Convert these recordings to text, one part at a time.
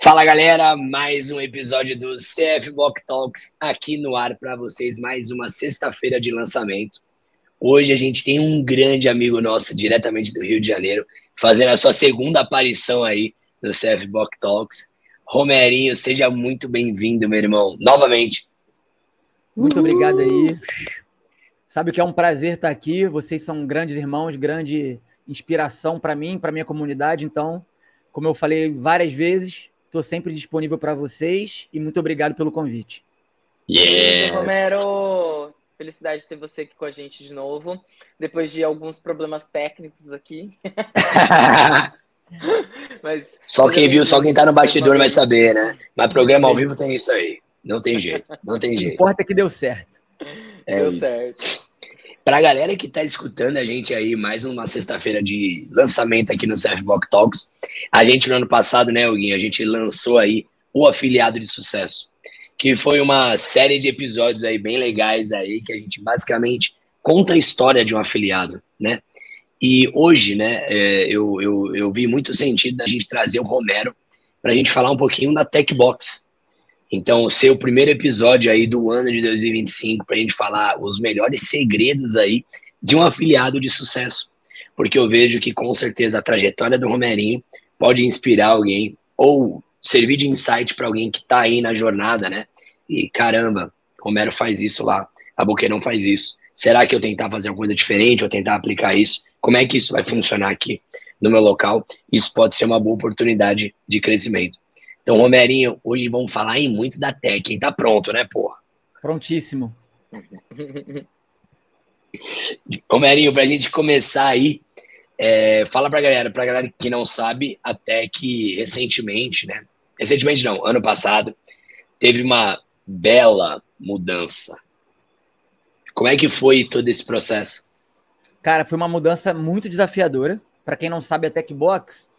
Fala galera, mais um episódio do CF Block Talks aqui no ar para vocês, mais uma sexta-feira de lançamento. Hoje a gente tem um grande amigo nosso, diretamente do Rio de Janeiro, fazendo a sua segunda aparição aí no CF Block Talks. Romerinho, seja muito bem-vindo, meu irmão, novamente. Muito obrigado aí. Sabe que é um prazer estar aqui, vocês são grandes irmãos, grande inspiração para mim, para minha comunidade, então, como eu falei várias vezes, estou sempre disponível para vocês e muito obrigado pelo convite. Yes. Romero, felicidade de ter você aqui com a gente de novo, depois de alguns problemas técnicos aqui. Mas, só quem viu, só quem tá no bastidor vai saber, né? Mas programa ao vivo tem isso aí. Não tem jeito, não tem jeito. O que importa é que deu certo. Deu certo. Pra galera que tá escutando a gente aí, mais uma sexta-feira de lançamento aqui no CF Block Talks. A gente, no ano passado, né, Huguinho, a gente lançou aí o Afiliado de Sucesso, que foi uma série de episódios aí bem legais aí, que a gente basicamente conta a história de um afiliado, né? E hoje, né, eu vi muito sentido da gente trazer o Romero pra gente falar um pouquinho da TechBox. Então, ser o primeiro episódio aí do ano de 2025 para a gente falar os melhores segredos aí de um afiliado de sucesso. Porque eu vejo que, com certeza, a trajetória do Romerinho pode inspirar alguém ou servir de insight para alguém que está aí na jornada, né? E, caramba, Romero faz isso lá, a Boqueirão faz isso. Será que eu tentar fazer uma coisa diferente ou tentar aplicar isso? Como é que isso vai funcionar aqui no meu local? Isso pode ser uma boa oportunidade de crescimento. Então, Romerinho, hoje vamos falar em muito da Tech, hein? Tá pronto, né, porra? Prontíssimo. Romerinho, pra gente começar aí, fala pra galera que não sabe, a Tech recentemente, né? Recentemente não, ano passado, teve uma bela mudança. Como é que foi todo esse processo? Cara, foi uma mudança muito desafiadora. Pra quem não sabe, a TechBox,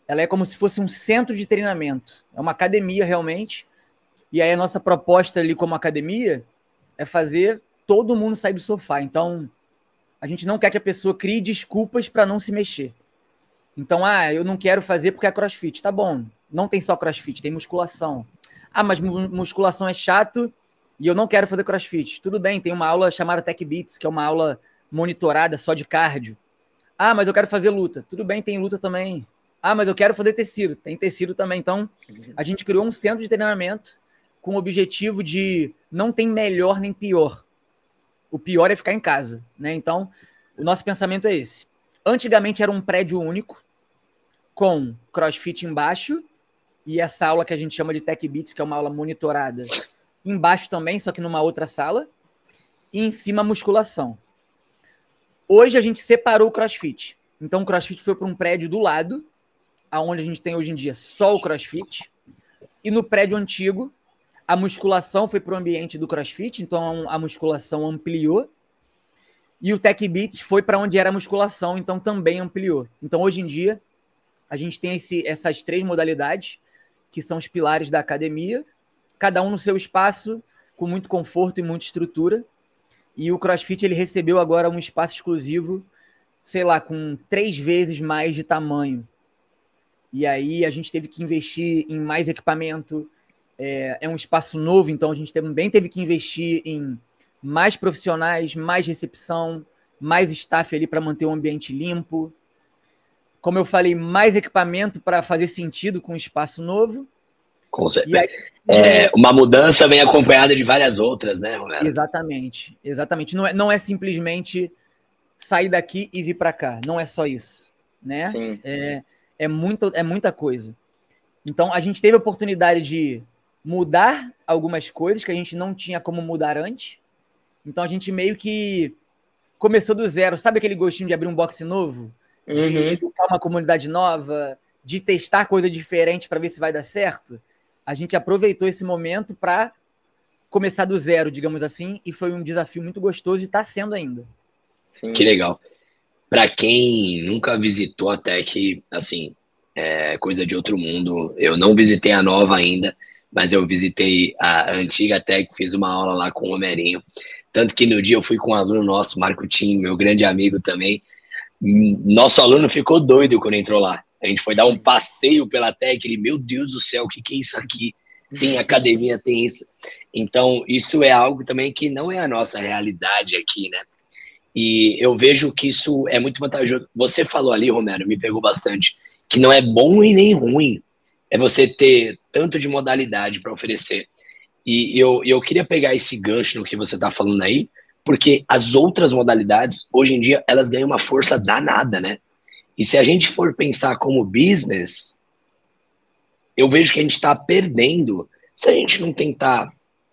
ela é como se fosse um centro de treinamento. É uma academia, realmente. E aí a nossa proposta ali como academia é fazer todo mundo sair do sofá. Então, a gente não quer que a pessoa crie desculpas para não se mexer. Então, eu não quero fazer porque é crossfit. Tá bom, não tem só crossfit, tem musculação. Mas musculação é chato e eu não quero fazer crossfit. Tudo bem, tem uma aula chamada Tech Beats, que é uma aula monitorada só de cardio. Mas eu quero fazer luta. Tudo bem, tem luta também. Mas eu quero fazer tecido. Tem tecido também. Então, a gente criou um centro de treinamento com o objetivo de não tem melhor nem pior. O pior é ficar em casa, né? Então, o nosso pensamento é esse. Antigamente era um prédio único, com CrossFit embaixo, e essa aula que a gente chama de Tech Beats, que é uma aula monitorada, embaixo também, só que numa outra sala, e em cima musculação. Hoje a gente separou o CrossFit. Então, o CrossFit foi para um prédio do lado, onde a gente tem hoje em dia só o CrossFit, e no prédio antigo, a musculação foi para o ambiente do CrossFit, então a musculação ampliou, e o Tech Beats foi para onde era a musculação, então também ampliou. Então, hoje em dia, a gente tem essas três modalidades, que são os pilares da academia, cada um no seu espaço, com muito conforto e muita estrutura, e o CrossFit ele recebeu agora um espaço exclusivo, sei lá, com 3 vezes mais de tamanho. E aí a gente teve que investir em mais equipamento, é um espaço novo, então a gente também teve que investir em mais profissionais, mais recepção, mais staff ali para manter o ambiente limpo. Como eu falei, mais equipamento para fazer sentido com um espaço novo. Com certeza. Aí, uma mudança vem acompanhada de várias outras, né, Romero? Exatamente, exatamente. Não é simplesmente sair daqui e vir para cá, não é só isso, né? Sim. É muita coisa. Então, a gente teve a oportunidade de mudar algumas coisas que a gente não tinha como mudar antes. Então, a gente meio que começou do zero. Sabe aquele gostinho de abrir um boxe novo? De educar uma comunidade nova, de testar coisa diferente para ver se vai dar certo? A gente aproveitou esse momento para começar do zero, digamos assim, e foi um desafio muito gostoso e está sendo ainda. Sim. Que legal. Para quem nunca visitou a Tech, assim, é coisa de outro mundo. Eu não visitei a nova ainda, mas eu visitei a antiga Tech, fiz uma aula lá com o Romerinho. Tanto que no dia eu fui com um aluno nosso, Marco Tim, meu grande amigo também. Nosso aluno ficou doido quando entrou lá. A gente foi dar um passeio pela Tech, ele, meu Deus do céu, o que é isso aqui? Tem academia, tem isso. Então, isso é algo também que não é a nossa realidade aqui, né? E eu vejo que isso é muito vantajoso. Você falou ali, Romero, me pegou bastante, que não é bom e nem ruim. É você ter tanto de modalidade para oferecer. E eu queria pegar esse gancho no que você está falando aí, porque as outras modalidades, hoje em dia, elas ganham uma força danada, né? E se a gente for pensar como business, eu vejo que a gente está perdendo se a gente não tentar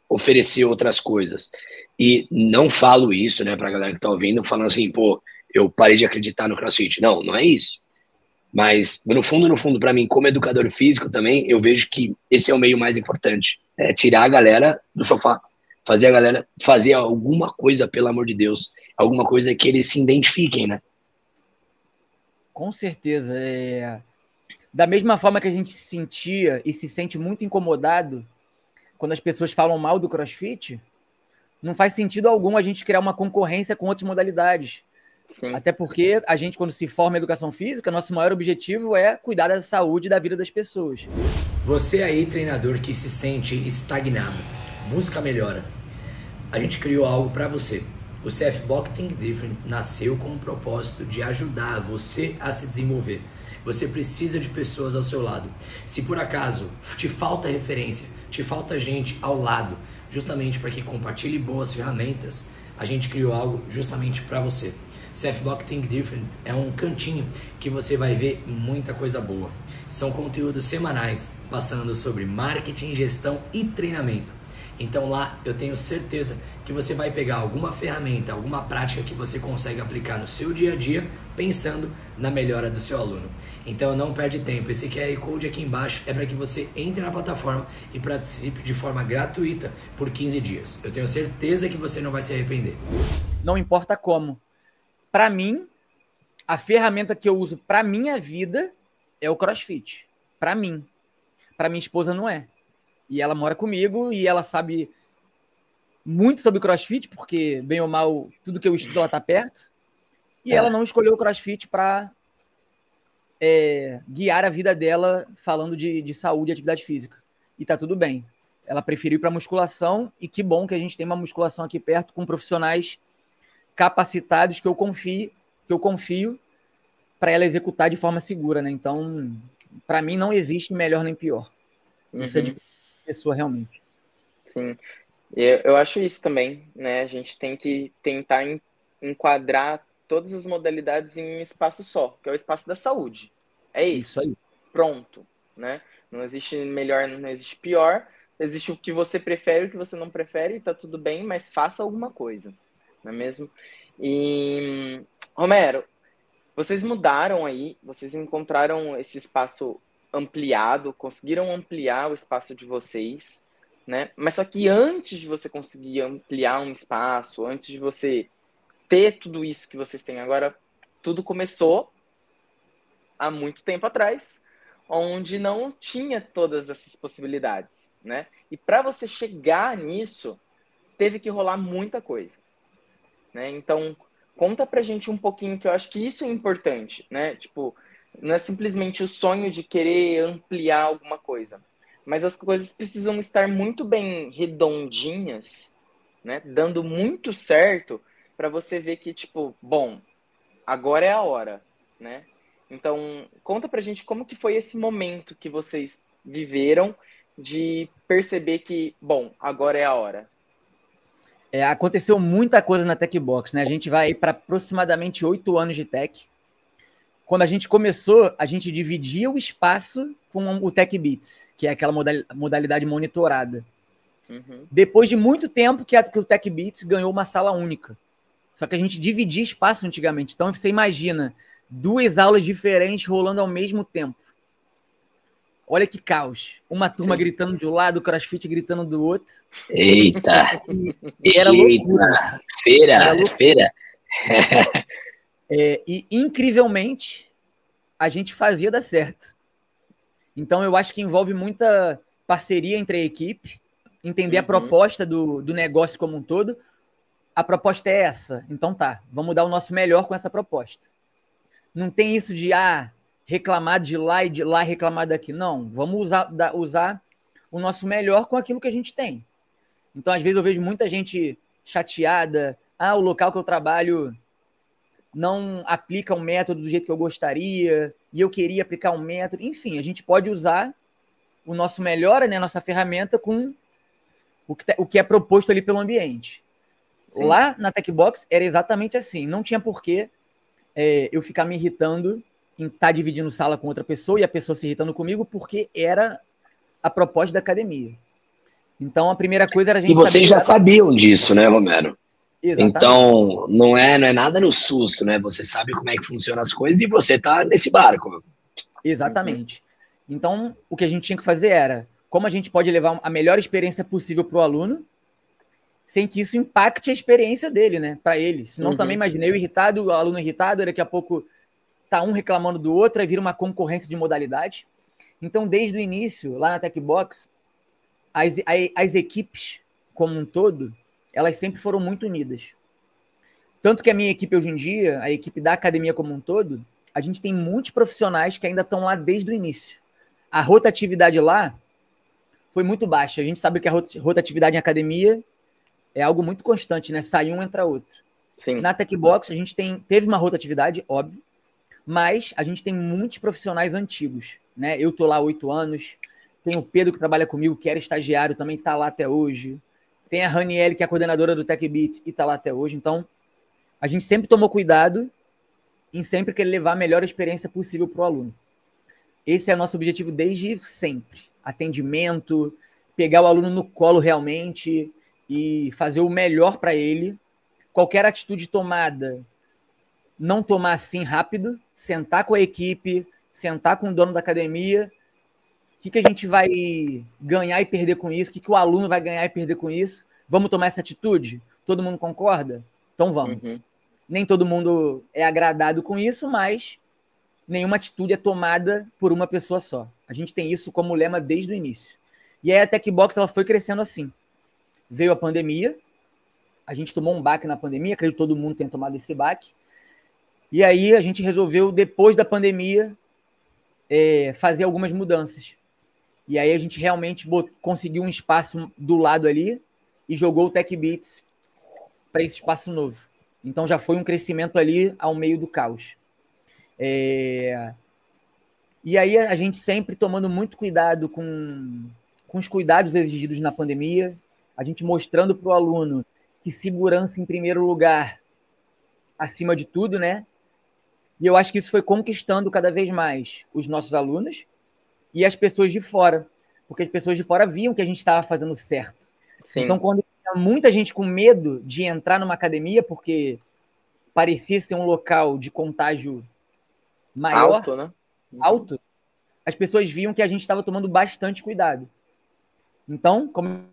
oferecer outras coisas. E não falo isso, né, pra galera que tá ouvindo, falando assim, pô, eu parei de acreditar no CrossFit. Não, não é isso. Mas, no fundo, para mim, como educador físico também, eu vejo que esse é o meio mais importante. É tirar a galera do sofá, fazer a galera fazer alguma coisa, pelo amor de Deus, alguma coisa que eles se identifiquem, né? Com certeza. Da mesma forma que a gente se sentia e se sente muito incomodado quando as pessoas falam mal do CrossFit, não faz sentido algum a gente criar uma concorrência com outras modalidades. Sim. Até porque a gente, quando se forma em educação física, nosso maior objetivo é cuidar da saúde e da vida das pessoas. Você aí, treinador que se sente estagnado, busca melhora. A gente criou algo para você. O CFBOK Think Different nasceu com o propósito de ajudar você a se desenvolver. Você precisa de pessoas ao seu lado. Se por acaso te falta referência, te falta gente ao lado, justamente para que compartilhe boas ferramentas, a gente criou algo justamente para você. CFBOK Think Different é um cantinho que você vai ver muita coisa boa. São conteúdos semanais passando sobre marketing, gestão e treinamento. Então lá eu tenho certeza que você vai pegar alguma ferramenta, alguma prática que você consegue aplicar no seu dia a dia, pensando na melhora do seu aluno. Então não perde tempo, esse QR Code aqui embaixo é para que você entre na plataforma e participe de forma gratuita por 15 dias. Eu tenho certeza que você não vai se arrepender. Não importa como. Para mim, a ferramenta que eu uso para minha vida é o CrossFit. Para mim. Para minha esposa não é. E ela mora comigo e ela sabe muito sobre CrossFit, porque, bem ou mal, tudo que eu estudo ela tá perto. E ela não escolheu o CrossFit para guiar a vida dela falando de saúde e atividade física. E tá tudo bem. Ela preferiu ir para musculação e que bom que a gente tem uma musculação aqui perto com profissionais capacitados que eu confio para ela executar de forma segura, né? Então, para mim não existe melhor nem pior. Isso é de pessoa realmente. Sim. Eu acho isso também, né? A gente tem que tentar enquadrar todas as modalidades em um espaço só, que é o espaço da saúde. É isso. Aí. Pronto, né? Não existe melhor, não existe pior. Existe o que você prefere, o que você não prefere, e tá tudo bem, mas faça alguma coisa, não é mesmo? E, Romero, vocês mudaram aí, vocês encontraram esse espaço ampliado, conseguiram ampliar o espaço de vocês, né? Mas só que antes de você conseguir ampliar um espaço, antes de você ter tudo isso que vocês têm agora, tudo começou há muito tempo atrás, onde não tinha todas essas possibilidades, né? E para você chegar nisso, teve que rolar muita coisa, né? Então, conta pra gente um pouquinho, que eu acho que isso é importante, né? Tipo, não é simplesmente o sonho de querer ampliar alguma coisa, mas as coisas precisam estar muito bem redondinhas, né? Dando muito certo para você ver que, tipo, bom, agora é a hora, né? Então, conta pra gente como que foi esse momento que vocês viveram de perceber que, bom, agora é a hora. Aconteceu muita coisa na TechBox, né? A gente vai para aproximadamente 8 anos de Tech. Quando a gente começou, a gente dividia o espaço com o TechBeats, que é aquela modalidade monitorada. Depois de muito tempo que o TechBeats ganhou uma sala única. Só que a gente dividia espaço antigamente. Então você imagina 2 aulas diferentes rolando ao mesmo tempo. Olha que caos. Uma turma gritando de um lado, o CrossFit gritando do outro. Eita! E era loucura. Feira. E, incrivelmente, a gente fazia dar certo. Então, eu acho que envolve muita parceria entre a equipe, entender a proposta do negócio como um todo. A proposta é essa. Então tá, vamos dar o nosso melhor com essa proposta. Não tem isso de, reclamar de lá e de lá reclamar daqui. Não, vamos usar o nosso melhor com aquilo que a gente tem. Então, às vezes, eu vejo muita gente chateada. O local que eu trabalho não aplica um método do jeito que eu gostaria, e eu queria aplicar um método. Enfim, a gente pode usar o nosso melhor, né, a nossa ferramenta, com o que é proposto ali pelo ambiente. Sim. Lá na Techbox era exatamente assim. Não tinha porquê eu ficar me irritando em estar dividindo sala com outra pessoa e a pessoa se irritando comigo, porque era a proposta da academia. Então, a primeira coisa era a gente... E vocês já sabiam disso, né, Romero? Exatamente. Então, não é nada no susto, né? Você sabe como é que funcionam as coisas e você tá nesse barco. Exatamente. Então, o que a gente tinha que fazer era como a gente pode levar a melhor experiência possível para o aluno, sem que isso impacte a experiência dele, né? Para ele. Senão, também, imagina, eu irritado, o aluno irritado, daqui a pouco tá um reclamando do outro, aí vira uma concorrência de modalidade. Então, desde o início, lá na Techbox, as equipes, como um todo, elas sempre foram muito unidas. Tanto que a minha equipe hoje em dia, a equipe da academia como um todo, a gente tem muitos profissionais que ainda estão lá desde o início. A rotatividade lá foi muito baixa. A gente sabe que a rotatividade em academia é algo muito constante, né? Sai um, entra outro. Sim. Na Techbox, a gente teve uma rotatividade, óbvio, mas a gente tem muitos profissionais antigos, né? Eu tô lá há 8 anos, tem o Pedro que trabalha comigo, que era estagiário, também tá lá até hoje. Tem a Raniele, que é a coordenadora do TechBeats, e tá lá até hoje. Então, a gente sempre tomou cuidado em sempre querer levar a melhor experiência possível para o aluno. Esse é nosso objetivo desde sempre. Atendimento, pegar o aluno no colo realmente e fazer o melhor para ele. Qualquer atitude tomada, não tomar assim rápido, sentar com a equipe, sentar com o dono da academia. O que a gente vai ganhar e perder com isso? O que o aluno vai ganhar e perder com isso? Vamos tomar essa atitude? Todo mundo concorda? Então vamos. Nem todo mundo é agradado com isso, mas nenhuma atitude é tomada por uma pessoa só. A gente tem isso como lema desde o início. E aí a Techbox ela foi crescendo assim. Veio a pandemia, a gente tomou um baque na pandemia, acredito que todo mundo tenha tomado esse baque. E aí a gente resolveu, depois da pandemia, fazer algumas mudanças. E aí a gente realmente conseguiu um espaço do lado ali e jogou o TechBeats para esse espaço novo. Então já foi um crescimento ali ao meio do caos. E aí a gente sempre tomando muito cuidado com os cuidados exigidos na pandemia, a gente mostrando para o aluno que segurança em primeiro lugar, acima de tudo, né? E eu acho que isso foi conquistando cada vez mais os nossos alunos e as pessoas de fora, porque as pessoas de fora viam que a gente estava fazendo certo. Sim. Então, quando tinha muita gente com medo de entrar numa academia, porque parecia ser um local de contágio maior, alto, né? Alto, as pessoas viam que a gente estava tomando bastante cuidado. Então, como...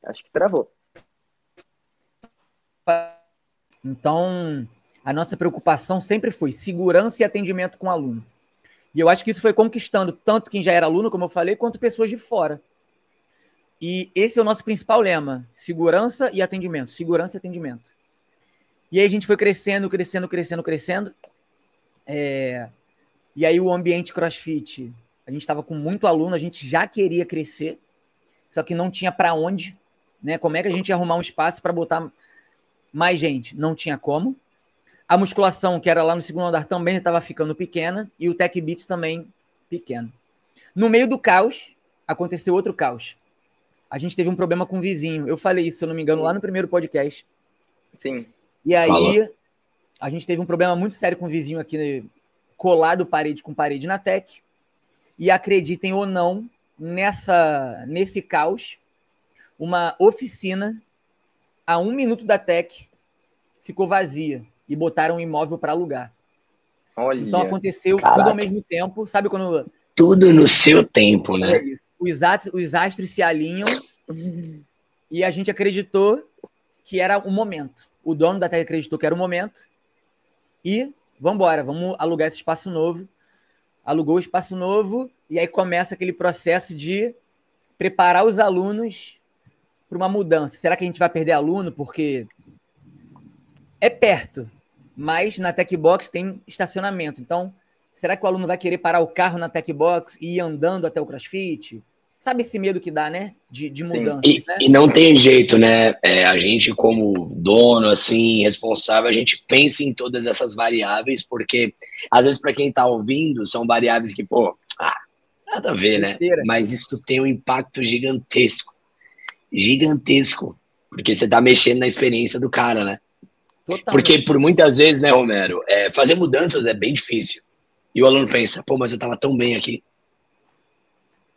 Acho que travou. Então, a nossa preocupação sempre foi segurança e atendimento com o aluno. E eu acho que isso foi conquistando tanto quem já era aluno, como eu falei, quanto pessoas de fora. E esse é o nosso principal lema: segurança e atendimento. Segurança e atendimento. E aí a gente foi crescendo. E aí o ambiente CrossFit, a gente estava com muito aluno, a gente já queria crescer, só que não tinha para onde, né? Como é que a gente ia arrumar um espaço para botar mais gente? Não tinha como. A musculação, que era lá no segundo andar, também já estava ficando pequena, e o TechBeats também pequeno. No meio do caos, aconteceu outro caos. A gente teve um problema com o vizinho. Eu falei isso, se eu não me engano, lá no primeiro podcast. Sim. E aí, a gente teve um problema muito sério com o vizinho aqui, colado parede com parede na Tech. E acreditem ou não, nesse caos, uma oficina a 1 minuto da Tech ficou vazia e botaram um imóvel para alugar. Olha. Então aconteceu tudo ao mesmo tempo. Sabe quando... Tudo no seu tempo, né? É isso. Os astros se alinham e a gente acreditou que era o momento. O dono da Tech acreditou que era o momento e vamos alugar esse espaço novo. Alugou o espaço novo e aí começa aquele processo de preparar os alunos para uma mudança. Será que a gente vai perder aluno? Porque é perto, mas na Tech Box tem estacionamento. Então, será que o aluno vai querer parar o carro na Tech Box e ir andando até o CrossFit? Sabe esse medo que dá, né? De mudança. Né? E não tem jeito, né? A gente, como dono, assim, responsável, a gente pensa em todas essas variáveis, porque, às vezes, para quem está ouvindo, são variáveis que, nada a ver, Besteira. Né? Mas isso tem um impacto gigantesco. Gigantesco. Porque você está mexendo na experiência do cara, né? Totalmente. Porque, por muitas vezes, né, Romero, fazer mudanças é bem difícil. E o aluno pensa, mas eu estava tão bem aqui.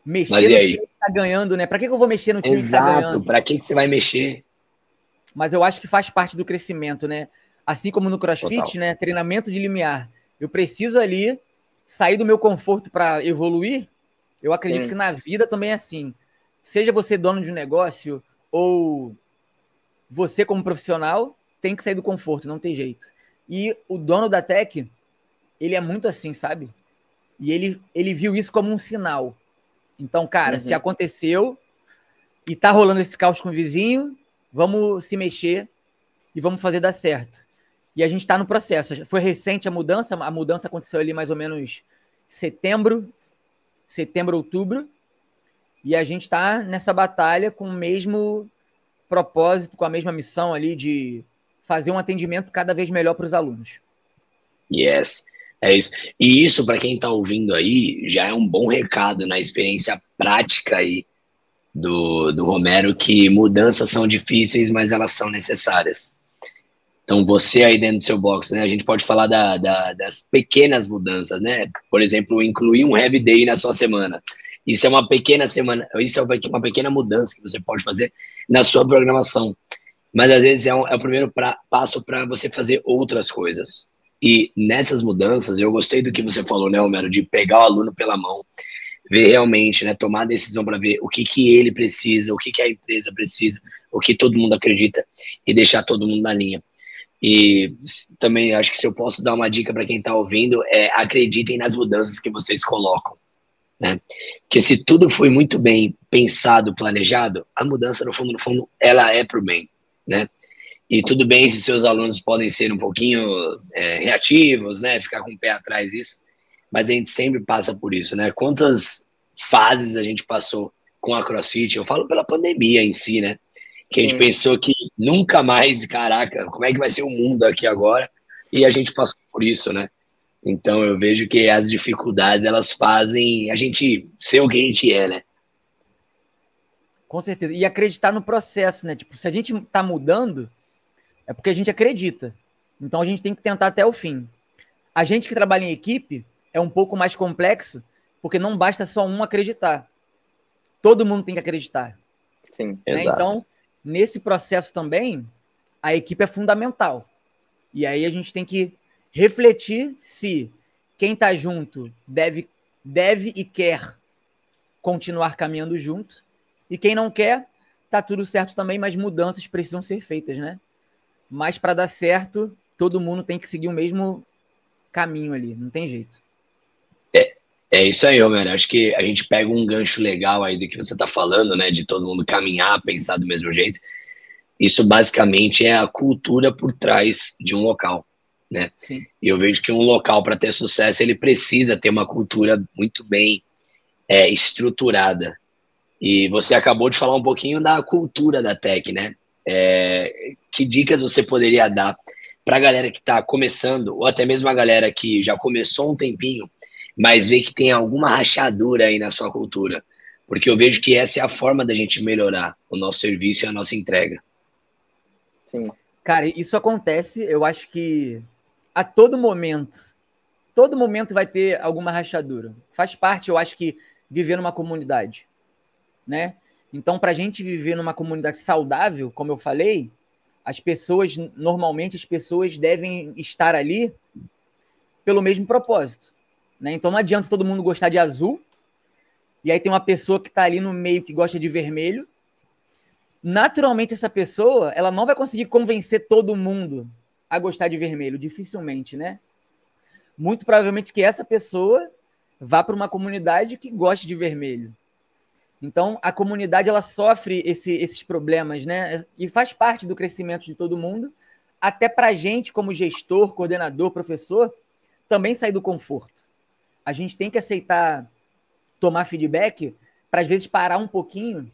Mexer no time que tá ganhando, né? Pra que eu vou mexer no time que tá ganhando? Exato, pra que você vai mexer? Mas eu acho que faz parte do crescimento, né? Assim como no CrossFit, Total. Né? Treinamento de limiar. Eu preciso ali sair do meu conforto para evoluir. Eu acredito que na vida também é assim. Seja você dono de um negócio ou você como profissional, tem que sair do conforto, não tem jeito. E o dono da Tech, ele é muito assim, sabe? E ele viu isso como um sinal. Então, cara, se aconteceu e tá rolando esse caos com o vizinho, vamos se mexer e vamos fazer dar certo. E a gente tá no processo. Foi recente a mudança aconteceu ali mais ou menos setembro, outubro, e a gente tá nessa batalha com o mesmo propósito, com a mesma missão ali de fazer um atendimento cada vez melhor para os alunos. Yes. É isso. E isso, para quem está ouvindo aí, já é um bom recado na experiência prática aí do Romero, que mudanças são difíceis, mas elas são necessárias. Então, você aí dentro do seu box, né? A gente pode falar das pequenas mudanças, né? Por exemplo, incluir um heavy day na sua semana. Isso é uma pequena semana, isso é uma pequena mudança que você pode fazer na sua programação. Mas, às vezes, é o primeiro passo para você fazer outras coisas. E nessas mudanças, eu gostei do que você falou, né, Romero, de pegar o aluno pela mão, ver realmente, né, tomar a decisão para ver o que ele precisa, o que a empresa precisa, o que todo mundo acredita e deixar todo mundo na linha. E também acho que se eu posso dar uma dica para quem está ouvindo, acreditem nas mudanças que vocês colocam, né? Porque se tudo foi muito bem pensado, planejado, a mudança, no fundo, ela é pro bem, né? E tudo bem se seus alunos podem ser um pouquinho reativos, né? Ficar com o pé atrás disso. Mas a gente sempre passa por isso, né? Quantas fases a gente passou com a CrossFit? Eu falo pela pandemia em si, né? Que a gente pensou que nunca mais, caraca, como é que vai ser o mundo aqui agora? E a gente passou por isso, né? Então eu vejo que as dificuldades, elas fazem a gente ser o que a gente é, né? Com certeza. E acreditar no processo, né? Tipo, se a gente tá mudando, é porque a gente acredita. Então a gente tem que tentar até o fim. A gente que trabalha em equipe é um pouco mais complexo, porque não basta só um acreditar. Todo mundo tem que acreditar. Sim, né? Exato. Então, nesse processo também, a equipe é fundamental. E aí a gente tem que refletir se quem está junto deve e quer continuar caminhando junto, e quem não quer, tá tudo certo também, mas mudanças precisam ser feitas, né? Mas para dar certo, todo mundo tem que seguir o mesmo caminho ali, não tem jeito. É isso aí, Romero. Acho que a gente pega um gancho legal aí do que você está falando, né? De todo mundo caminhar, pensar do mesmo jeito. Isso basicamente é a cultura por trás de um local, né? Sim. E eu vejo que um local, para ter sucesso, ele precisa ter uma cultura muito bem estruturada. E você acabou de falar um pouquinho da cultura da Tech, né? Que dicas você poderia dar para a galera que está começando, ou até mesmo a galera que já começou um tempinho, mas vê que tem alguma rachadura aí na sua cultura? Porque eu vejo que essa é a forma da gente melhorar o nosso serviço e a nossa entrega. Sim. Cara, isso acontece, eu acho que a todo momento vai ter alguma rachadura. Faz parte, eu acho que, viver numa comunidade, né? Então, para a gente viver numa comunidade saudável, como eu falei, normalmente as pessoas devem estar ali pelo mesmo propósito, né? Então não adianta todo mundo gostar de azul, e aí tem uma pessoa que está ali no meio que gosta de vermelho. Naturalmente essa pessoa, ela não vai conseguir convencer todo mundo a gostar de vermelho, dificilmente, né? Muito provavelmente que essa pessoa vá para uma comunidade que goste de vermelho. Então, a comunidade ela sofre esses problemas, né? E faz parte do crescimento de todo mundo, até para a gente, como gestor, coordenador, professor, também sair do conforto. A gente tem que aceitar tomar feedback para, às vezes, parar um pouquinho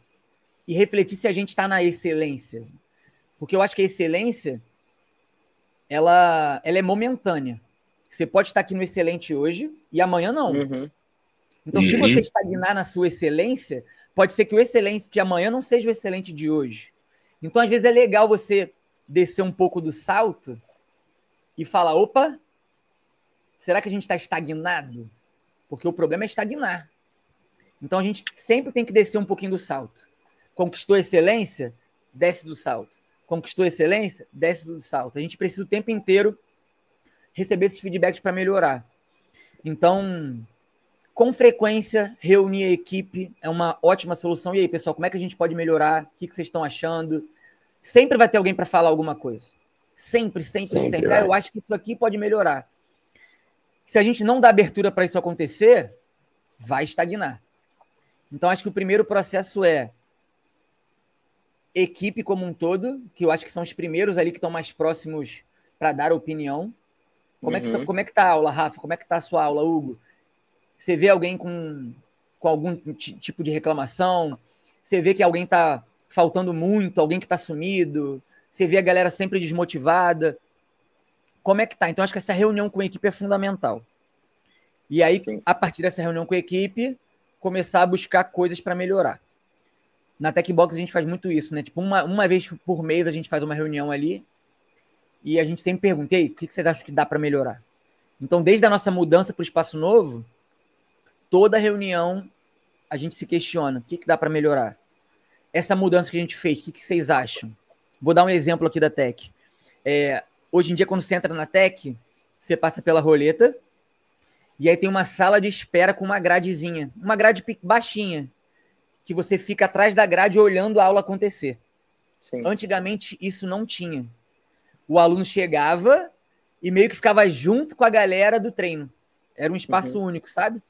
e refletir se a gente está na excelência. Porque eu acho que a excelência, ela é momentânea. Você pode estar aqui no excelente hoje e amanhã não. Uhum. Então, se você estagnar na sua excelência, pode ser que o excelente de amanhã não seja o excelente de hoje. Então, às vezes, é legal você descer um pouco do salto e falar, opa, será que a gente está estagnado? Porque o problema é estagnar. Então, a gente sempre tem que descer um pouquinho do salto. Conquistou excelência? Desce do salto. Conquistou excelência? Desce do salto. A gente precisa o tempo inteiro receber esses feedbacks para melhorar. Então, com frequência, reunir a equipe é uma ótima solução. E aí, pessoal, como é que a gente pode melhorar? O que vocês estão achando? Sempre vai ter alguém para falar alguma coisa. Sempre. Ah, eu acho que isso aqui pode melhorar. Se a gente não dá abertura para isso acontecer, vai estagnar. Então, acho que o primeiro processo é equipe como um todo, que eu acho que são os primeiros ali que estão mais próximos para dar opinião. Como é que tá a aula, Rafa? Como é que tá a sua aula, Hugo? Você vê alguém com algum tipo de reclamação? Você vê que alguém está faltando muito, alguém que está sumido? Você vê a galera sempre desmotivada? Como é que tá? Então, acho que essa reunião com a equipe é fundamental. E aí, sim, a partir dessa reunião com a equipe, começar a buscar coisas para melhorar. Na Techbox a gente faz muito isso, né? Tipo, uma vez por mês a gente faz uma reunião ali e a gente sempre pergunta, e aí, o que vocês acham que dá para melhorar? Então, desde a nossa mudança para o espaço novo, toda reunião a gente se questiona, o que dá para melhorar? Essa mudança que a gente fez, o que vocês acham? Vou dar um exemplo aqui da Tech. Hoje em dia, quando você entra na Tech, você passa pela roleta e aí tem uma sala de espera com uma gradezinha, uma grade baixinha, que você fica atrás da grade olhando a aula acontecer. Sim. Antigamente, isso não tinha. O aluno chegava e meio que ficava junto com a galera do treino. Era um espaço único, sabe?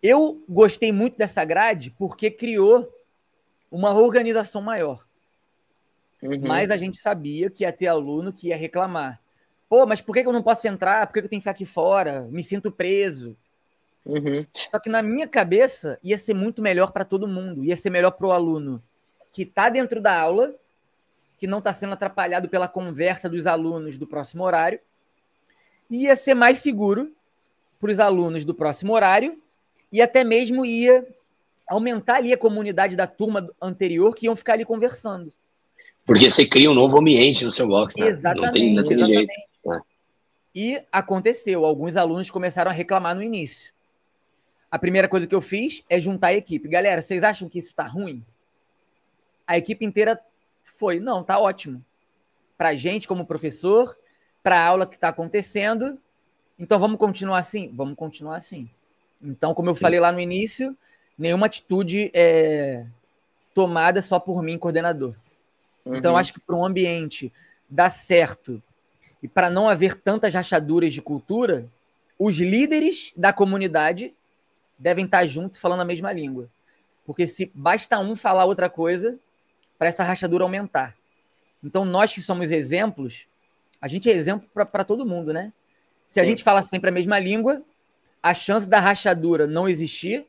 Eu gostei muito dessa grade porque criou uma organização maior. Mas a gente sabia que ia ter aluno que ia reclamar. Pô, mas por que eu não posso entrar? Por que eu tenho que ficar aqui fora? Me sinto preso. Só que na minha cabeça ia ser muito melhor para todo mundo. Ia ser melhor para o aluno que está dentro da aula, que não está sendo atrapalhado pela conversa dos alunos do próximo horário. E ia ser mais seguro para os alunos do próximo horário e até mesmo ia aumentar ali a comunidade da turma anterior que iam ficar ali conversando. Porque você cria um novo ambiente no seu box, né? Exatamente, não tem jeito. E aconteceu, alguns alunos começaram a reclamar no início. A primeira coisa que eu fiz é juntar a equipe. Galera, vocês acham que isso tá ruim? A equipe inteira foi, não, tá ótimo. Pra gente como professor, pra aula que tá acontecendo, então vamos continuar assim? Vamos continuar assim. Então, como eu falei lá no início, nenhuma atitude é tomada só por mim, coordenador. Então, eu acho que para um ambiente dar certo e para não haver tantas rachaduras de cultura, os líderes da comunidade devem estar juntos falando a mesma língua. Porque se basta um falar outra coisa, para essa rachadura aumentar. Então, nós que somos exemplos, a gente é exemplo para todo mundo, né? Se a gente fala sempre a mesma língua, a chance da rachadura não existir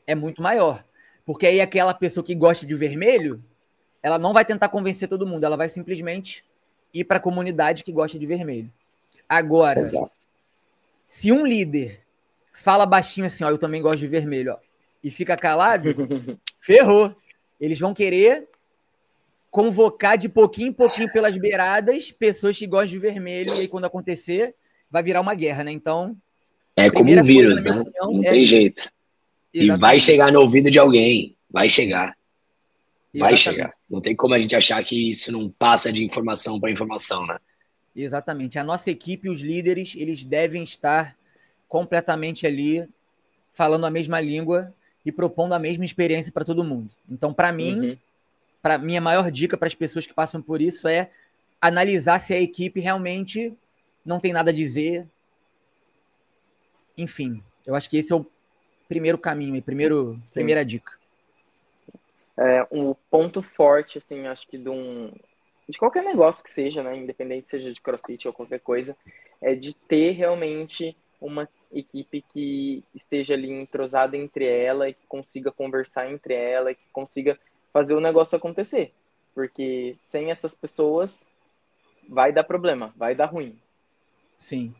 é muito maior. Porque aí aquela pessoa que gosta de vermelho, ela não vai tentar convencer todo mundo, ela vai simplesmente ir para a comunidade que gosta de vermelho. Agora, se um líder fala baixinho assim, ó, eu também gosto de vermelho, ó, e fica calado, ferrou. Eles vão querer convocar de pouquinho em pouquinho pelas beiradas pessoas que gostam de vermelho, e aí quando acontecer, vai virar uma guerra, né? Então... É como um vírus, né? Não tem jeito. Exatamente. E vai chegar no ouvido de alguém. Vai chegar. Vai chegar. Não tem como a gente achar que isso não passa de informação para informação, né? Exatamente. A nossa equipe, os líderes, eles devem estar completamente ali falando a mesma língua e propondo a mesma experiência para todo mundo. Então, para mim, para minha maior dica para as pessoas que passam por isso é analisar se a equipe realmente não tem nada a dizer. Enfim, eu acho que esse é primeiro caminho e primeira dica. Um ponto forte, assim, acho que de qualquer negócio que seja, né, independente seja de CrossFit ou qualquer coisa, é de ter realmente uma equipe que esteja ali entrosada entre ela e que consiga conversar entre ela e que consiga fazer o negócio acontecer. Porque sem essas pessoas vai dar problema, vai dar ruim. Sim.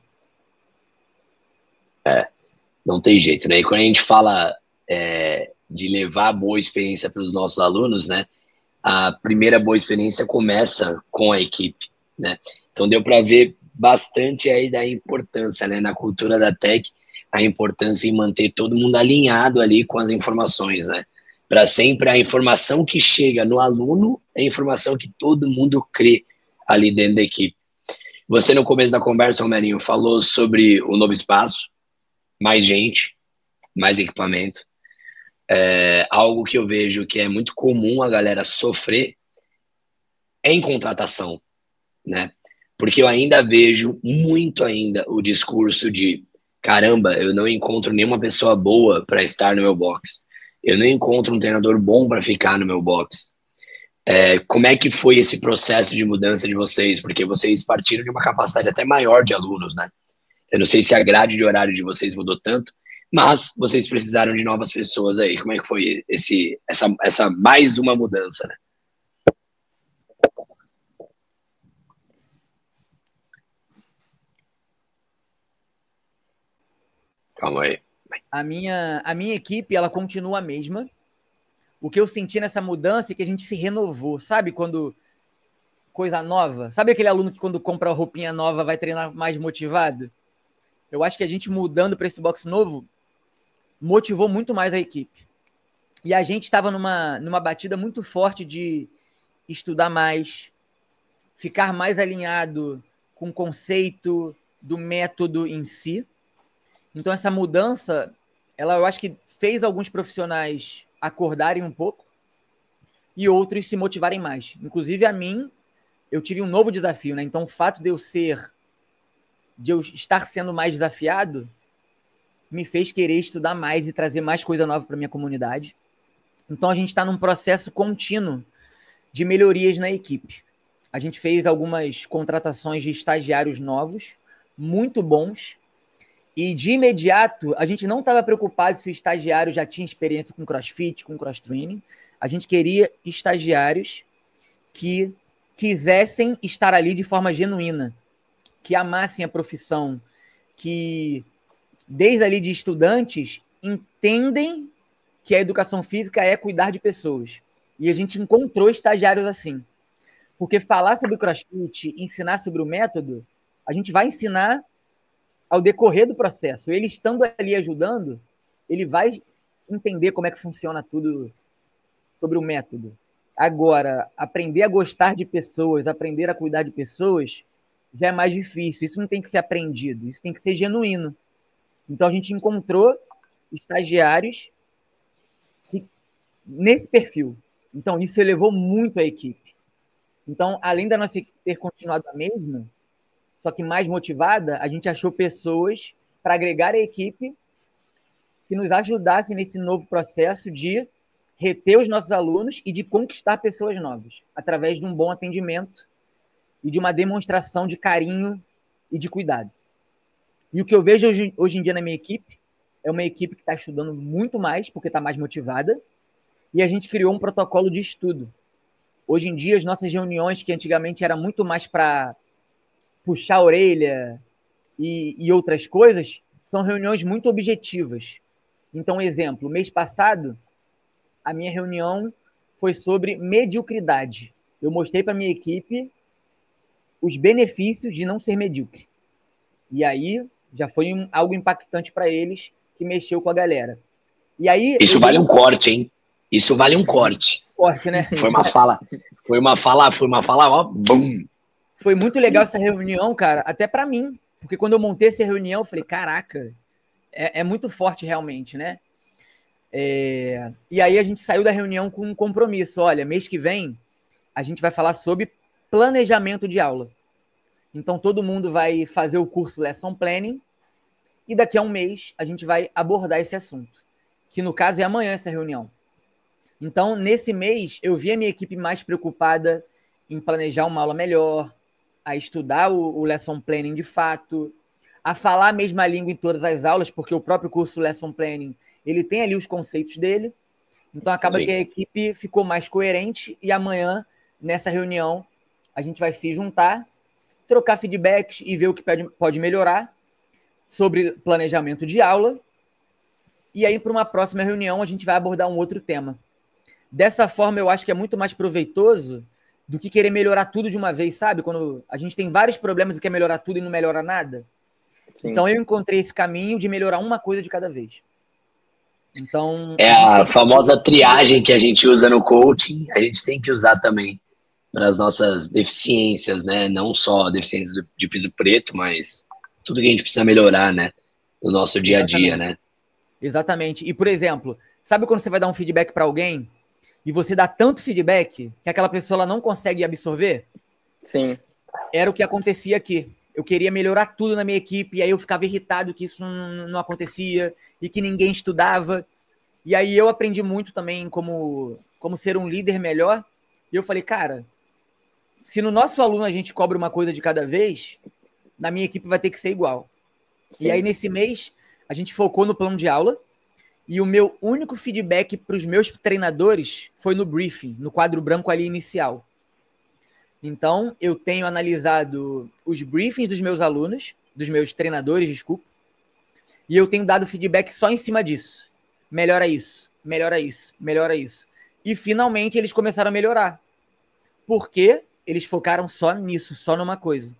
Não tem jeito, né? E quando a gente fala de levar boa experiência para os nossos alunos, né? A primeira boa experiência começa com a equipe, né? Então deu para ver bastante aí da importância, né? Na cultura da Tech, a importância em manter todo mundo alinhado ali com as informações, né? Para sempre a informação que chega no aluno é a informação que todo mundo crê ali dentro da equipe. Você, no começo da conversa, Romerinho, falou sobre o novo espaço, mais gente, mais equipamento. Algo que eu vejo que é muito comum a galera sofrer é em contratação, né? Porque eu ainda vejo muito ainda o discurso de caramba, eu não encontro nenhuma pessoa boa para estar no meu box. Eu não encontro um treinador bom para ficar no meu box. Como é que foi esse processo de mudança de vocês? Porque vocês partiram de uma capacidade até maior de alunos, né? Eu não sei se a grade de horário de vocês mudou tanto, mas vocês precisaram de novas pessoas aí. Como é que foi essa mais uma mudança, né? Calma aí. A minha equipe, ela continua a mesma. O que eu senti nessa mudança é que a gente se renovou. Sabe quando coisa nova? Sabe aquele aluno que quando compra uma roupinha nova vai treinar mais motivado? Eu acho que a gente mudando para esse box novo motivou muito mais a equipe. E a gente estava numa batida muito forte de estudar mais, ficar mais alinhado com o conceito do método em si. Então, essa mudança, eu acho que fez alguns profissionais acordarem um pouco e outros se motivarem mais. Inclusive, a mim, eu tive um novo desafio, né? Então, o fato de eu estar sendo mais desafiado me fez querer estudar mais e trazer mais coisa nova para minha comunidade. Então, a gente está num processo contínuo de melhorias na equipe. A gente fez algumas contratações de estagiários novos, muito bons, e de imediato, a gente não estava preocupado se o estagiário já tinha experiência com CrossFit, com cross-training. A gente queria estagiários que quisessem estar ali de forma genuína, que amassem a profissão, que desde ali de estudantes entendem que a educação física é cuidar de pessoas. E a gente encontrou estagiários assim. Porque falar sobre CrossFit, ensinar sobre o método, a gente vai ensinar ao decorrer do processo. Ele estando ali ajudando, ele vai entender como é que funciona tudo sobre o método. Agora, aprender a gostar de pessoas, aprender a cuidar de pessoas, já é mais difícil. Isso não tem que ser aprendido, isso tem que ser genuíno. Então, a gente encontrou estagiários nesse perfil. Então, isso elevou muito a equipe. Então, além da nossa equipe ter continuado a mesma, só que mais motivada, a gente achou pessoas para agregar a equipe que nos ajudassem nesse novo processo de reter os nossos alunos e de conquistar pessoas novas, através de um bom atendimento e de uma demonstração de carinho e de cuidado. E o que eu vejo hoje em dia na minha equipe é uma equipe que está estudando muito mais, porque está mais motivada, e a gente criou um protocolo de estudo. Hoje em dia, as nossas reuniões, que antigamente era muito mais para puxar a orelha e outras coisas, são reuniões muito objetivas. Então, exemplo, mês passado, a minha reunião foi sobre mediocridade. Eu mostrei para a minha equipe os benefícios de não ser medíocre. E aí, já foi algo impactante para eles, que mexeu com a galera. E aí, isso vale um corte, hein? Isso vale um corte. Corte, né? Foi uma fala, ó, bum. Foi muito legal essa reunião, cara, até para mim. Porque quando eu montei essa reunião, eu falei, caraca, é muito forte realmente, né? E aí a gente saiu da reunião com um compromisso. Olha, mês que vem, a gente vai falar sobre planejamento de aula. Então, todo mundo vai fazer o curso Lesson Planning e daqui a um mês a gente vai abordar esse assunto. que no caso é amanhã essa reunião. Então, nesse mês, eu vi a minha equipe mais preocupada em planejar uma aula melhor, a estudar o lesson planning de fato, a falar a mesma língua em todas as aulas, porque o próprio curso Lesson Planning, ele tem ali os conceitos dele. Então, acaba Sim. que a equipe ficou mais coerente e amanhã, nessa reunião, a gente vai se juntar, trocar feedbacks e ver o que pode melhorar sobre planejamento de aula. E aí, para uma próxima reunião, a gente vai abordar um outro tema. Dessa forma, eu acho que é muito mais proveitoso do que querer melhorar tudo de uma vez, sabe? Quando a gente tem vários problemas e quer melhorar tudo e não melhora nada. Sim. Então, eu encontrei esse caminho de melhorar uma coisa de cada vez. Então, É a famosa triagem que a gente usa no coaching, a gente tem que usar também para as nossas deficiências, né? Não só deficiências de piso preto, mas tudo que a gente precisa melhorar, né? No nosso dia a dia, né? Exatamente. E, por exemplo, sabe quando você vai dar um feedback para alguém e você dá tanto feedback que aquela pessoa ela não consegue absorver? Sim. Era o que acontecia aqui. Eu queria melhorar tudo na minha equipe, e aí eu ficava irritado que isso não acontecia e que ninguém estudava. E aí eu aprendi muito também como ser um líder melhor. E eu falei, cara, se no nosso aluno a gente cobra uma coisa de cada vez, na minha equipe vai ter que ser igual. Sim. E aí nesse mês a gente focou no plano de aula e o meu único feedback para os meus treinadores foi no briefing, no quadro branco ali inicial. Então, eu tenho analisado os briefings dos meus alunos, dos meus treinadores, desculpa, e eu tenho dado feedback só em cima disso. Melhora isso, melhora isso, melhora isso. E, finalmente, eles começaram a melhorar. Porque eles focaram só nisso, só numa coisa.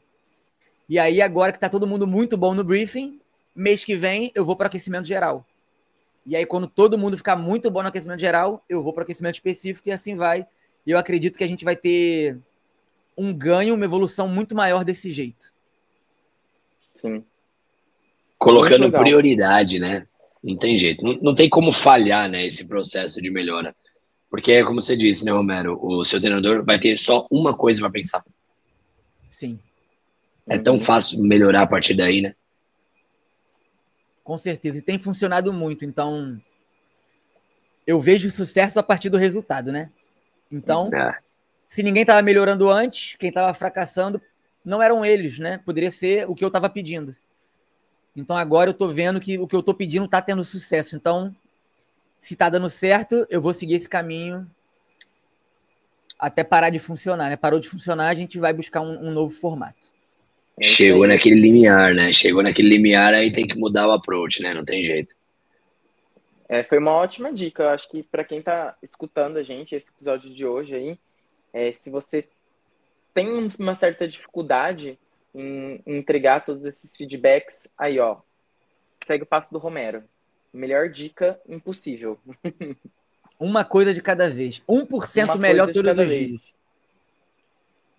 E aí, agora que está todo mundo muito bom no briefing, mês que vem eu vou para o aquecimento geral. E aí, quando todo mundo ficar muito bom no aquecimento geral, eu vou para o aquecimento específico e assim vai. E eu acredito que a gente vai ter um ganho, uma evolução muito maior desse jeito. Sim. Colocando prioridade, né? Não tem jeito. Não tem como falhar, né, esse processo de melhora. Porque, como você disse, né, Romero, o seu treinador vai ter só uma coisa para pensar. Sim. É tão fácil melhorar a partir daí, né? Com certeza. E tem funcionado muito. Então, eu vejo sucesso a partir do resultado, né? Então, se ninguém estava melhorando antes, quem estava fracassando não eram eles, né? Poderia ser o que eu estava pedindo. Então, agora eu estou vendo que o que eu estou pedindo está tendo sucesso. Então, se está dando certo, eu vou seguir esse caminho até parar de funcionar, né? Parou de funcionar, a gente vai buscar um novo formato. Chegou naquele limiar, né? Chegou naquele limiar, aí tem que mudar o approach, né? Não tem jeito. Foi uma ótima dica. Eu acho que para quem está escutando a gente, esse episódio de hoje aí, se você tem uma certa dificuldade em entregar todos esses feedbacks, aí, ó, segue o passo do Romero. Melhor dica impossível. Uma coisa de cada vez. 1% melhor todos os dias.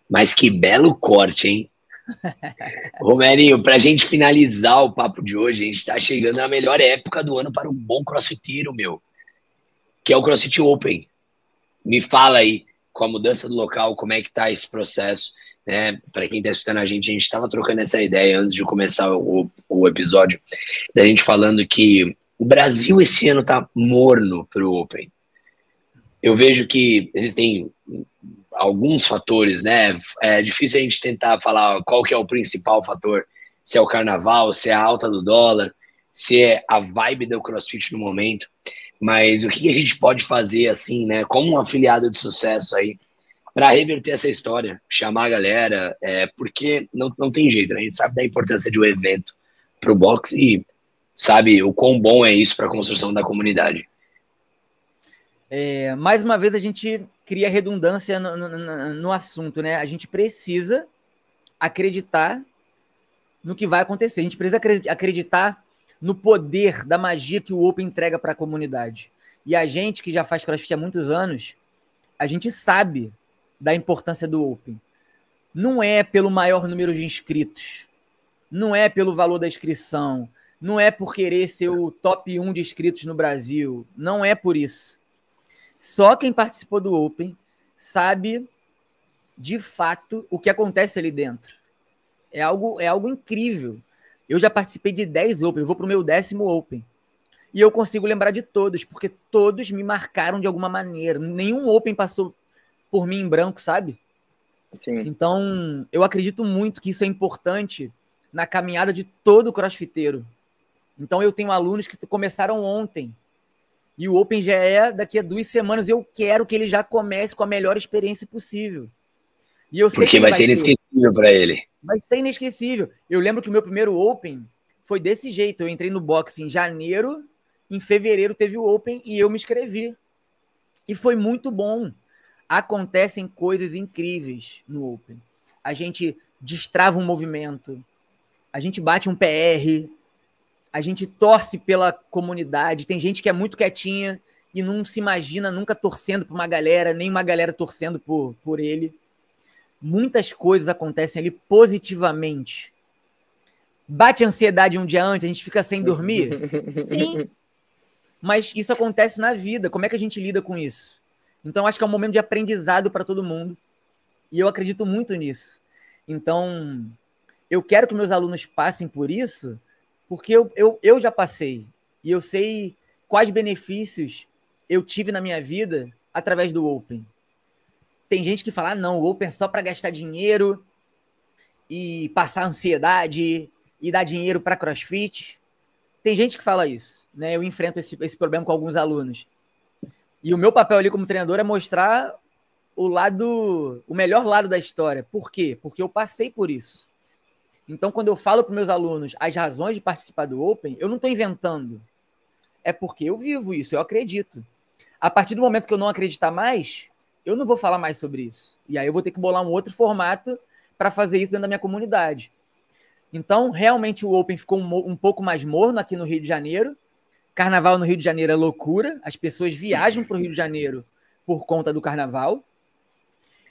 Mas que belo corte, hein? Romerinho, pra gente finalizar o papo de hoje, a gente tá chegando na melhor época do ano para um bom crossfiteiro, meu. Que é o CrossFit Open. Me fala aí, com a mudança do local, como é que tá esse processo, né? Para quem tá escutando a gente estava trocando essa ideia antes de começar o episódio, da gente falando que o Brasil esse ano tá morno pro Open. Eu vejo que existem alguns fatores, né? É difícil a gente tentar falar qual que é o principal fator, se é o carnaval, se é a alta do dólar, se é a vibe do CrossFit no momento. Mas o que a gente pode fazer, assim, né, como um afiliado de sucesso aí, para reverter essa história, chamar a galera, porque não tem jeito, né? A gente sabe da importância de um evento para o boxe e sabe o quão bom é isso para a construção da comunidade. Mais uma vez, a gente cria redundância no assunto, né? A gente precisa acreditar no que vai acontecer. A gente precisa acreditar no poder da magia que o Open entrega para a comunidade. E a gente, que já faz CrossFit há muitos anos, a gente sabe da importância do Open. Não é pelo maior número de inscritos, não é pelo valor da inscrição, não é por querer ser o top 1 de inscritos no Brasil, não é por isso. Só quem participou do Open sabe, de fato, o que acontece ali dentro. É algo incrível. Eu já participei de 10 Open, eu vou para o meu 10º Open. E eu consigo lembrar de todos, porque todos me marcaram de alguma maneira. Nenhum Open passou por mim em branco, sabe? Sim. Então, eu acredito muito que isso é importante na caminhada de todo crossfiteiro. Então, eu tenho alunos que começaram ontem. E o Open já é daqui a 2 semanas. Eu quero que ele já comece com a melhor experiência possível. E eu sei Porque que vai ser inesquecível para ele. Vai ser inesquecível. Eu lembro que o meu primeiro Open foi desse jeito. Eu entrei no boxe em janeiro, em fevereiro teve o Open e eu me inscrevi. E foi muito bom. Acontecem coisas incríveis no Open. A gente destrava um movimento, a gente bate um PR, a gente torce pela comunidade. Tem gente que é muito quietinha e não se imagina nunca torcendo por uma galera, nem uma galera torcendo por ele. Muitas coisas acontecem ali positivamente. Bate ansiedade um dia antes, a gente fica sem dormir? Sim. Mas isso acontece na vida. Como é que a gente lida com isso? Então, acho que é um momento de aprendizado para todo mundo. E eu acredito muito nisso. Então, eu quero que meus alunos passem por isso, porque eu já passei. E eu sei quais benefícios eu tive na minha vida através do Open. Tem gente que fala, não, o Open é só para gastar dinheiro e passar ansiedade e dar dinheiro para CrossFit. Tem gente que fala isso, né? Eu enfrento esse problema com alguns alunos. E o meu papel ali como treinador é mostrar o melhor lado da história. Por quê? Porque eu passei por isso. Então, quando eu falo para os meus alunos as razões de participar do Open, eu não estou inventando. É porque eu vivo isso, eu acredito. A partir do momento que eu não acreditar mais, eu não vou falar mais sobre isso. E aí eu vou ter que bolar um outro formato para fazer isso dentro da minha comunidade. Então, realmente, o Open ficou um pouco mais morno aqui no Rio de Janeiro. Carnaval no Rio de Janeiro é loucura. As pessoas viajam para o Rio de Janeiro por conta do carnaval.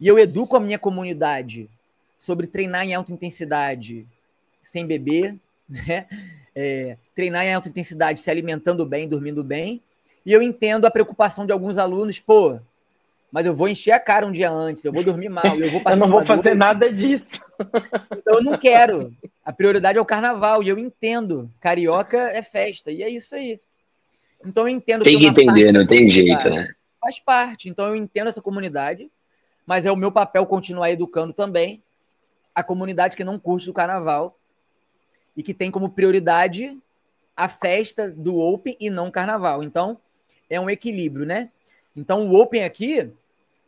E eu educo a minha comunidade sobre treinar em alta intensidade sem beber, né? Treinar em alta intensidade se alimentando bem, dormindo bem. E eu entendo a preocupação de alguns alunos, mas eu vou encher a cara um dia antes, eu vou dormir mal, eu não vou fazer nada disso. Então eu não quero. A prioridade é o carnaval, e eu entendo. Carioca é festa, e é isso aí. Então eu entendo. Tem que entender, não tem jeito, né? Faz parte. Então eu entendo essa comunidade, mas é o meu papel continuar educando também a comunidade que não curte o carnaval e que tem como prioridade a festa do Open e não o carnaval. Então é um equilíbrio, né? Então o Open aqui,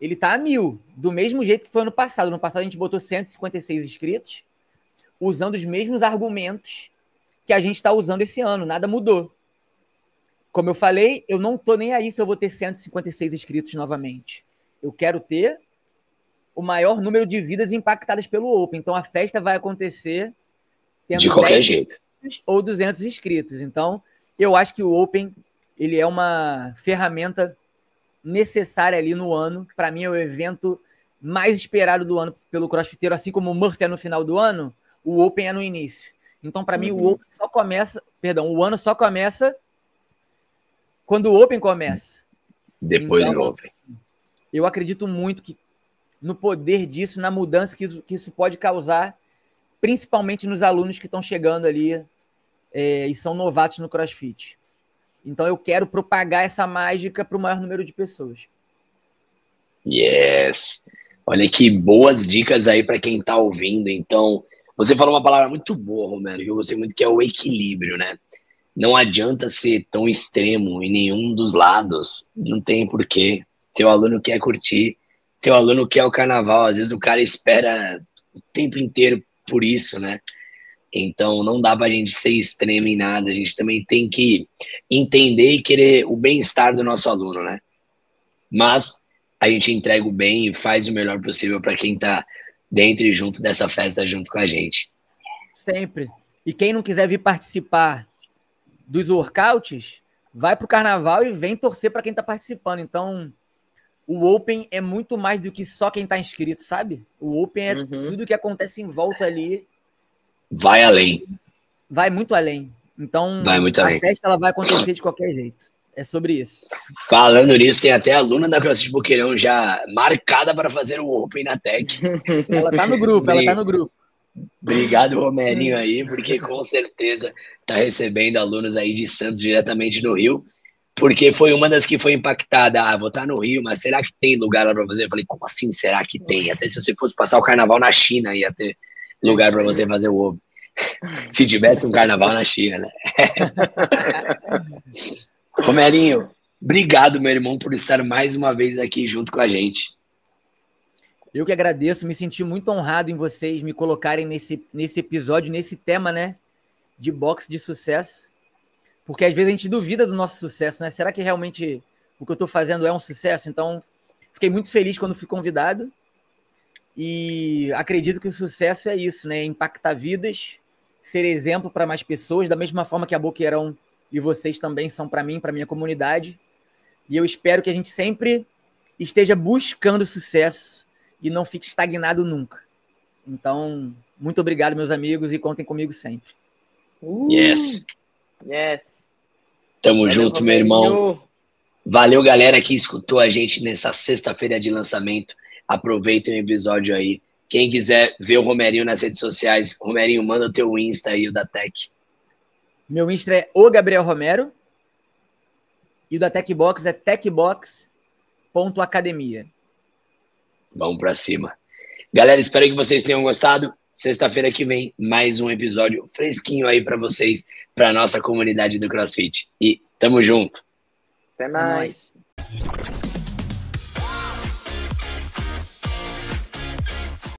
ele tá a 1000, do mesmo jeito que foi ano passado. No passado a gente botou 156 inscritos, usando os mesmos argumentos que a gente está usando esse ano, nada mudou. Como eu falei, eu não tô nem aí se eu vou ter 156 inscritos novamente. Eu quero ter o maior número de vidas impactadas pelo Open. Então a festa vai acontecer tendo de qualquer jeito ou 200 inscritos. Então eu acho que o Open, ele é uma ferramenta necessária ali no ano. Para mim é o evento mais esperado do ano pelo crossfiteiro, assim como o Murphy é no final do ano, o Open é no início. Então para mim o Open só começa, o ano só começa quando o Open começa. Depois do Open. Eu acredito muito no poder disso, na mudança que isso pode causar, principalmente nos alunos que estão chegando ali e são novatos no CrossFit. Então eu quero propagar essa mágica para o maior número de pessoas. Yes! Olha que boas dicas aí para quem está ouvindo. Então, você falou uma palavra muito boa, Romero, que eu gostei muito, que é o equilíbrio, né? Não adianta ser tão extremo em nenhum dos lados. Não tem porquê. Teu aluno quer curtir, teu aluno quer o carnaval. Às vezes o cara espera o tempo inteiro por isso, né? Então não dá pra gente ser extremo em nada. A gente também tem que entender e querer o bem-estar do nosso aluno, né? Mas a gente entrega o bem e faz o melhor possível para quem tá dentro e junto dessa festa junto com a gente. Sempre. E quem não quiser vir participar dos workouts, vai pro carnaval e vem torcer para quem tá participando. Então, o Open é muito mais do que só quem tá inscrito, sabe? O Open é tudo que acontece em volta ali. Vai além. Vai muito além. Então, além. Festa ela vai acontecer de qualquer jeito. É sobre isso. Falando nisso, tem até a aluna da CrossFit Boqueirão já marcada para fazer o Open na Tech. Ela tá no grupo, Obrigado, Romerinho, aí, porque com certeza tá recebendo alunos aí de Santos diretamente no Rio, porque foi uma das que foi impactada. Ah, vou estar no Rio, mas será que tem lugar lá para você? Eu falei, como assim será que tem? Até se você fosse passar o carnaval na China, ia ter lugar para você fazer o ovo. Se tivesse um carnaval na China, né? Romerinho, obrigado, meu irmão, por estar mais uma vez aqui junto com a gente. Eu que agradeço, me senti muito honrado em vocês me colocarem nesse episódio, nesse tema, né, de boxe de sucesso, porque às vezes a gente duvida do nosso sucesso, né? Será que realmente o que eu estou fazendo é um sucesso? Então, fiquei muito feliz quando fui convidado e acredito que o sucesso é isso, né? Impactar vidas, ser exemplo para mais pessoas, da mesma forma que a Boqueirão e vocês também são para mim, para minha comunidade. E eu espero que a gente sempre esteja buscando sucesso e não fique estagnado nunca. Então, muito obrigado, meus amigos, e contem comigo sempre. Yes. Tamo Valeu, junto, Romerinho. meu irmão. Valeu, galera que escutou a gente nessa sexta-feira de lançamento. Aproveitem o episódio aí. Quem quiser ver o Romerinho nas redes sociais, Romerinho, manda o teu Insta aí, o da Tech. Meu Insta é o Gabriel Romero e o da Techbox é techbox.academia. Vamos pra cima. Galera, espero que vocês tenham gostado. Sexta-feira que vem, mais um episódio fresquinho aí pra vocês, pra nossa comunidade do CrossFit. E tamo junto. Até É mais. nóis.